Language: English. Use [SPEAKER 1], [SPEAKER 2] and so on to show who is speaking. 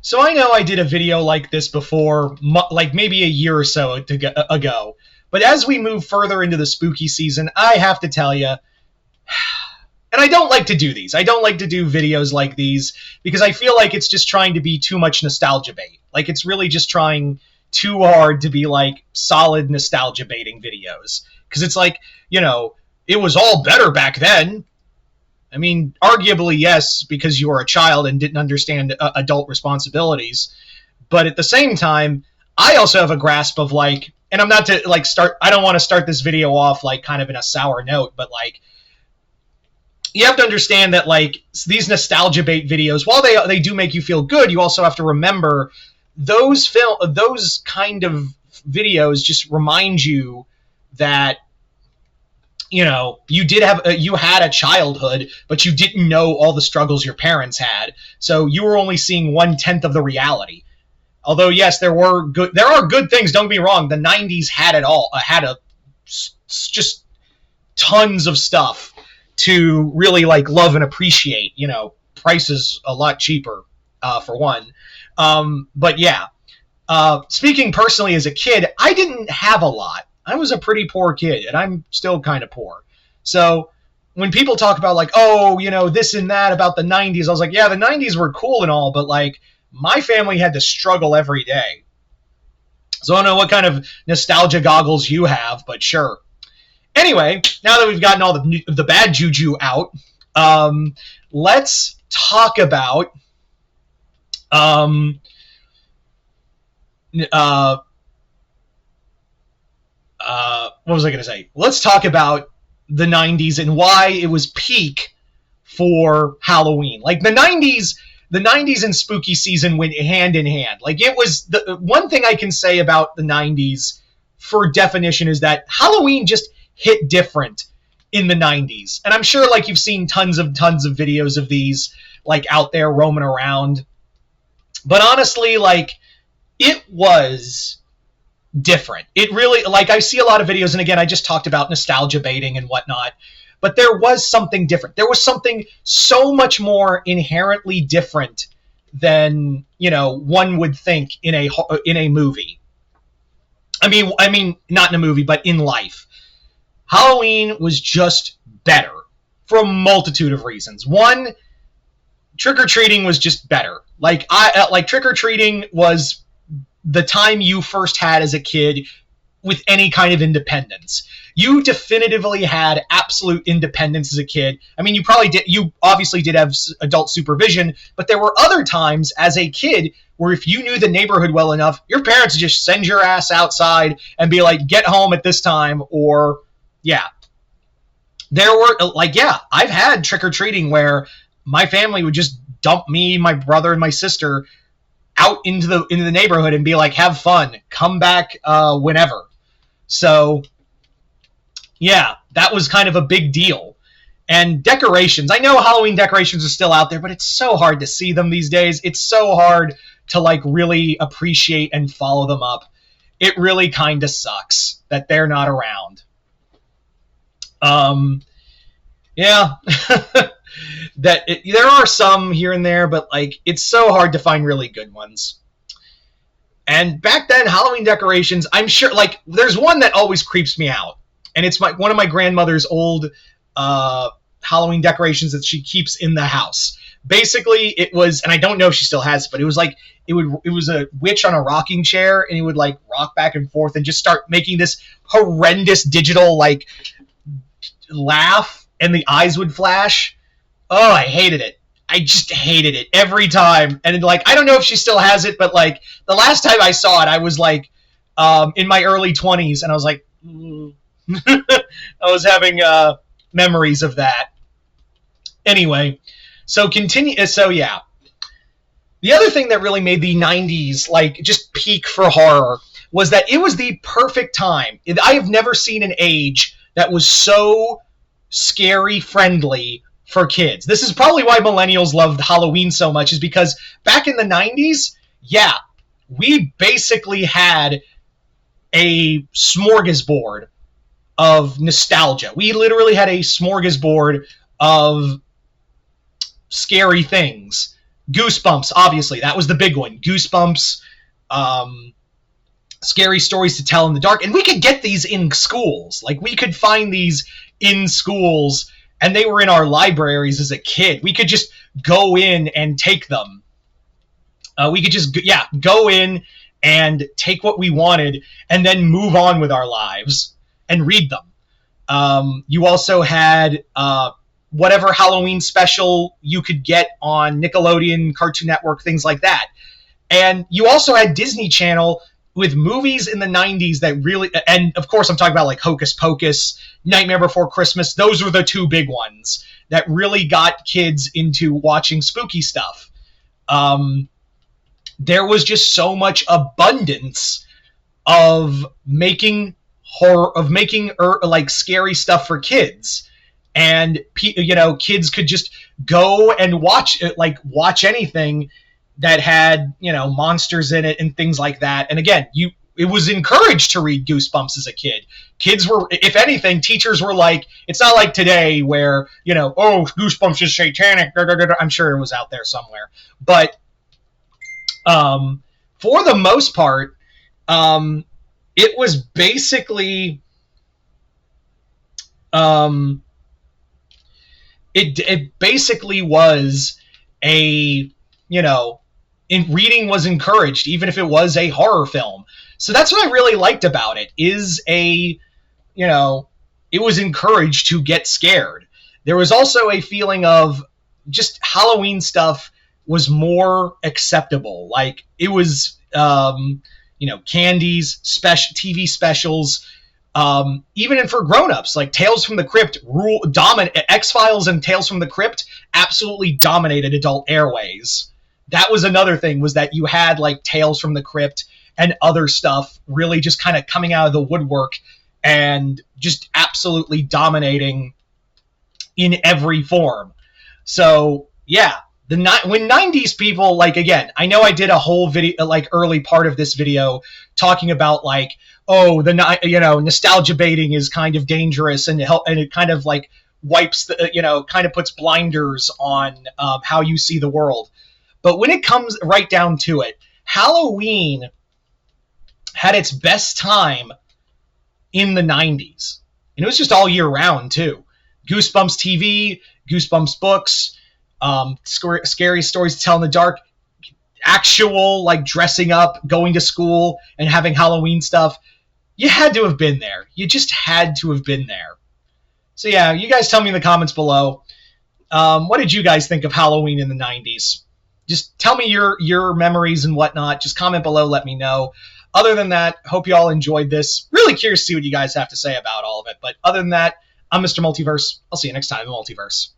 [SPEAKER 1] So I know I did a video like this before, like maybe a year or so ago. But as we move further into the spooky season, I have to tell you, and I don't like to do these. I don't like to do videos like these because I feel like it's just trying to be too much nostalgia bait. Like it's really just trying too hard to be like solid nostalgia baiting videos. Because it's like, it was all better back then. I mean, arguably, yes, because you were a child and didn't understand adult responsibilities. But at the same time, I also have a grasp of like, and I'm not to like I don't want to start this video off like kind of in a sour note, but like, you have to understand that like these nostalgia bait videos, while they do make you feel good, you also have to remember those kind of videos just remind you that you had a childhood, but you didn't know all the struggles your parents had. So you were only seeing 1/10 of the reality. Although, yes, there are good things. Don't get me wrong. The 90s had it all. Just tons of stuff to really like love and appreciate. Prices a lot cheaper, for one. But yeah, speaking personally as a kid, I didn't have a lot. I was a pretty poor kid, and I'm still kind of poor. So when people talk about like, this and that about the 90s, I was like, yeah, the 90s were cool and all, but like my family had to struggle every day. So I don't know what kind of nostalgia goggles you have, but sure. Anyway, now that we've gotten all the bad juju out, let's talk about what was I going to say? Let's talk about the 90s and why it was peak for Halloween. Like the 90s and spooky season went hand in hand. Like it was the one thing I can say about the 90s for definition is that Halloween just hit different in the 90s. And I'm sure like you've seen tons of videos of these like out there roaming around. But honestly, like it was different. It really, like I see a lot of videos, and again, I just talked about nostalgia baiting and whatnot, but there was something different. There was something so much more inherently different than, one would think in a movie. I mean, not in a movie, but in life. Halloween was just better for a multitude of reasons. One, trick-or-treating was just better. Like trick-or-treating was the time you first had as a kid with any kind of independence. You definitively had absolute independence as a kid. I mean, you obviously did have adult supervision, but there were other times as a kid where if you knew the neighborhood well enough, your parents would just send your ass outside and be like, get home at this time, or, yeah. There were, I've had trick-or-treating where my family would just dump me, my brother, and my sister out into the neighborhood and be like, have fun, come back whenever. So yeah, that was kind of a big deal. And decorations, I know Halloween decorations are still out there, but it's so hard to see them these days. It's so hard to like really appreciate and follow them up. It really kind of sucks that they're not around. Yeah. There are some here and there, but like it's so hard to find really good ones. And back then, Halloween decorations, I'm sure, like there's one that always creeps me out, and it's one of my grandmother's old Halloween decorations that she keeps in the house. Basically, it was, and I don't know if she still has it, but it was like it was a witch on a rocking chair, and it would like rock back and forth and just start making this horrendous digital like laugh, and the eyes would flash. Oh, I hated it. I just hated it every time. And like, I don't know if she still has it, but like the last time I saw it, I was like in my early 20s, and I was like, I was having memories of that. Anyway, so yeah. The other thing that really made the 90s like just peak for horror was that it was the perfect time. I have never seen an age that was so scary friendly for kids. This is probably why millennials loved Halloween so much, is because back in the 90s, yeah, we basically had a smorgasbord of nostalgia. We literally had a smorgasbord of scary things Goosebumps, obviously, that was the big one. Goosebumps, scary stories to tell in the dark. And we could get these in schools. Like, we could find these in schools, and they were in our libraries as a kid. We could just go in and take them. We could just, go in and take what we wanted and then move on with our lives and read them. You also had whatever Halloween special you could get on Nickelodeon, Cartoon Network, things like that. And you also had Disney Channel with movies in the 90s that really, and of course I'm talking about like Hocus Pocus, Nightmare Before Christmas. Those were the two big ones that really got kids into watching spooky stuff. There was just so much abundance of making horror, of making like scary stuff for kids, and kids could just go and watch anything that had monsters in it and things like that. And again, it was encouraged to read Goosebumps as a kid. Kids were, if anything, teachers were like, it's not like today where oh, Goosebumps is satanic. I'm sure it was out there somewhere, but for the most part, it was basically, it basically was reading was encouraged, even if it was a horror film. So that's what I really liked about it, is it was encouraged to get scared. There was also a feeling of just Halloween stuff was more acceptable. Like, it was, candies, TV specials, even for grown-ups, like Tales from the Crypt, X-Files and Tales from the Crypt absolutely dominated adult airways. That was another thing, was that you had like Tales from the Crypt and other stuff really just kind of coming out of the woodwork and just absolutely dominating in every form. So, yeah. When 90s people, like, again, I know I did a whole video, like, early part of this video talking about, like, oh, nostalgia baiting is kind of dangerous, and it kind of, like, wipes kind of puts blinders on how you see the world. But when it comes right down to it, Halloween had its best time in the 90s. And it was just all year round, too. Goosebumps TV, Goosebumps books, scary stories to tell in the dark, actual like dressing up, going to school and having Halloween stuff. You had to have been there. You just had to have been there. So yeah, you guys tell me in the comments below, what did you guys think of Halloween in the 90s? Just tell me your memories and whatnot. Just comment below, let me know. Other than that, hope you all enjoyed this. Really curious to see what you guys have to say about all of it. But other than that, I'm Mr. Multiverse. I'll see you next time in the Multiverse.